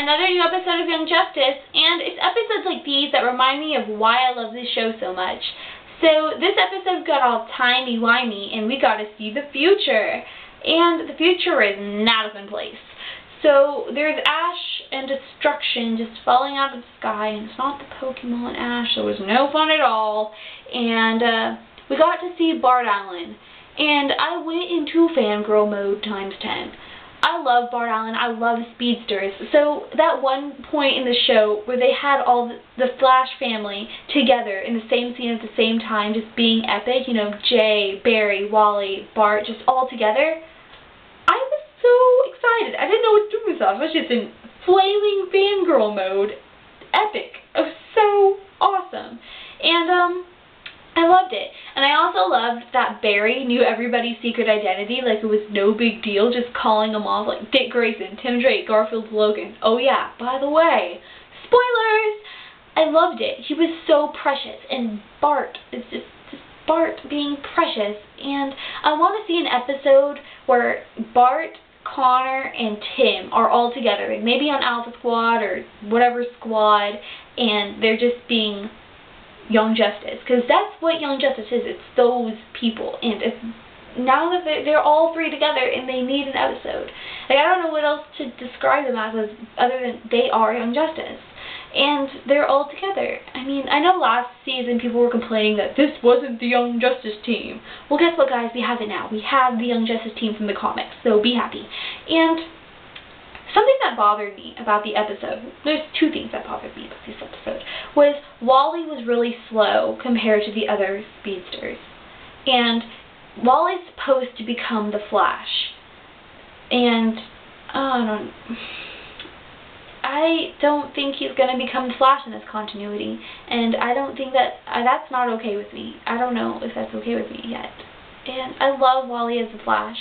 another new episode of Young Justice, and it's episodes like these that remind me of why I love this show so much. So this episode got all timey-wimey, and we got to see the future. And the future is not a fun place. So there's ash and destruction just falling out of the sky, and it's not the Pokemon Ash, so it was no fun at all. And we got to see Bart Allen, and I went into fangirl mode times 10. I love Bart Allen. I love speedsters. So that one point in the show where they had all the Flash family together in the same scene at the same time, just being epic, you know, Jay, Barry, Wally, Bart, just all together, I was so excited. I didn't know what to do with myself. I was just in flailing fangirl mode. Epic. It was so awesome. And I loved it. And I also loved that Barry knew everybody's secret identity like it was no big deal, just calling them off like Dick Grayson, Tim Drake, Garfield Logan. Oh yeah, by the way, spoilers! I loved it. He was so precious. And Bart is just Bart being precious. And I want to see an episode where Bart, Connor, and Tim are all together, and maybe on Alpha Squad or whatever squad, and they're just being Young Justice, because that's what Young Justice is. It's those people, and it's now that they're all three together and they need an episode. Like, I don't know what else to describe them as other than they are Young Justice, and they're all together. I mean, I know last season people were complaining that this wasn't the Young Justice team. Well, guess what, guys? We have it now. We have the Young Justice team from the comics, so be happy. And something that bothered me about the episode, there's two things that bothered me about this episode, was Wally was really slow compared to the other speedsters. And Wally's supposed to become the Flash. And I don't think he's going to become the Flash in this continuity. And I don't think that's not okay with me. I don't know if that's okay with me yet. And I love Wally as the Flash.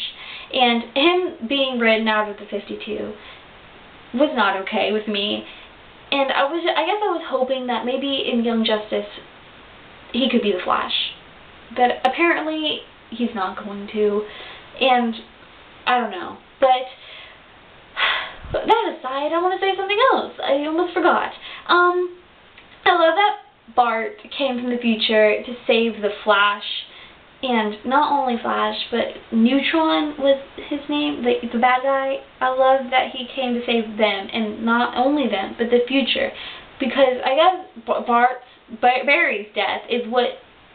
And him being written out of the 52 was not okay with me, and I guess I was hoping that maybe in Young Justice he could be the Flash, but apparently he's not going to, and I don't know. But that aside, I want to say something else. I almost forgot. I love that Bart came from the future to save the Flash. And not only Flash, but Neutron was his name, the bad guy. I love that he came to save them, and not only them, but the future. Because I guess Barry's death is what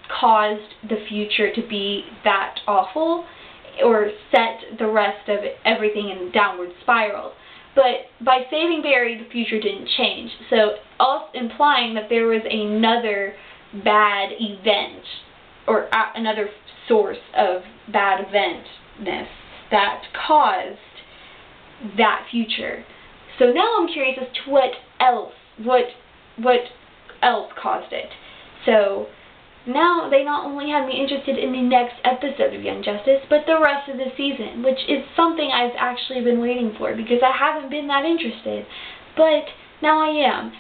caused the future to be that awful, or set the rest of everything in a downward spiral. But by saving Barry, the future didn't change. So, also implying that there was another bad event, or another source of bad eventness that caused that future. So now I'm curious as to what else caused it. So now they not only have me interested in the next episode of Young Justice, but the rest of the season, which is something I've actually been waiting for, because I haven't been that interested. But now I am.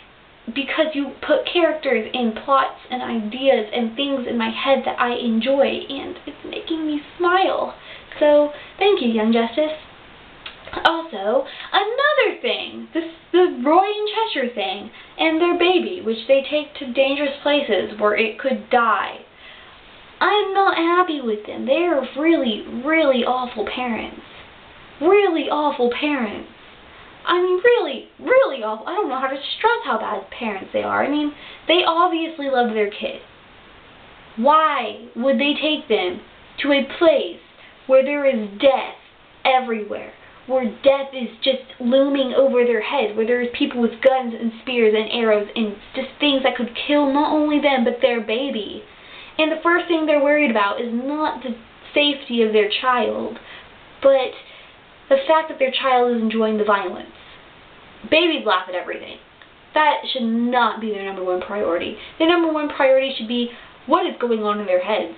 Because you put characters and plots and ideas and things in my head that I enjoy, and it's making me smile. So, thank you, Young Justice. Also, another thing, the Roy and Cheshire thing, and their baby, which they take to dangerous places where it could die. I'm not happy with them. They are really, really awful parents. Really awful parents. I mean, really, really awful. I don't know how to stress how bad parents they are. I mean, they obviously love their kid. Why would they take them to a place where there is death everywhere, where death is just looming over their heads, where there is people with guns and spears and arrows and just things that could kill not only them but their baby? And the first thing they're worried about is not the safety of their child, but the fact that their child is enjoying the violence. Babies laugh at everything. That should not be their number one priority. Their number one priority should be what is going on in their heads.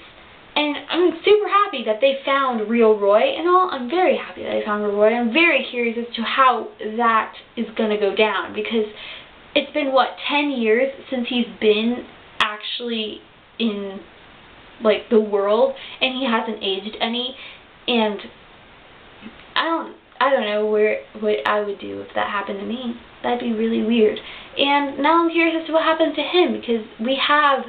And I'm super happy that they found real Roy and all. I'm very happy that they found real Roy. I'm very curious as to how that is going to go down, because it's been, what, 10 years since he's been actually in, like, the world, and he hasn't aged any, and I don't know what I would do if that happened to me. That'd be really weird. And now I'm curious as to what happened to him, because we have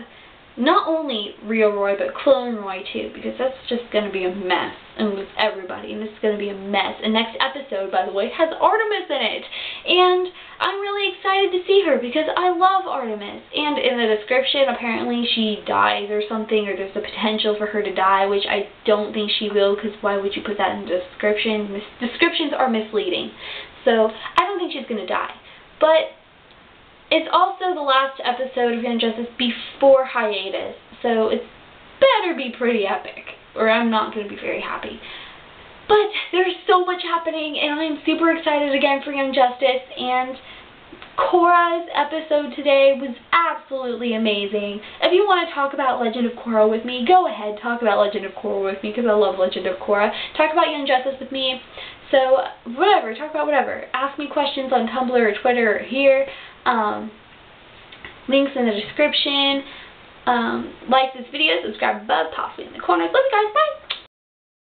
not only real Roy, but clone Roy too, because that's just going to be a mess, and with everybody, and it's going to be a mess. And next episode, by the way, has Artemis in it, and I'm really excited to see her, because I love Artemis. And in the description, apparently she dies or something, or there's a potential for her to die, which I don't think she will, because why would you put that in the description? Descriptions are misleading, so I don't think she's going to die. But it's also the last episode of Young Justice before hiatus, so it better be pretty epic, or I'm not going to be very happy. But there's so much happening, and I'm super excited again for Young Justice, and Korra's episode today was absolutely amazing. If you want to talk about Legend of Korra with me, go ahead, talk about Legend of Korra with me, because I love Legend of Korra. Talk about Young Justice with me, so whatever, talk about whatever. Ask me questions on Tumblr or Twitter or here. Links in the description. Like this video, subscribe above, possibly in the corners. Love you guys, bye!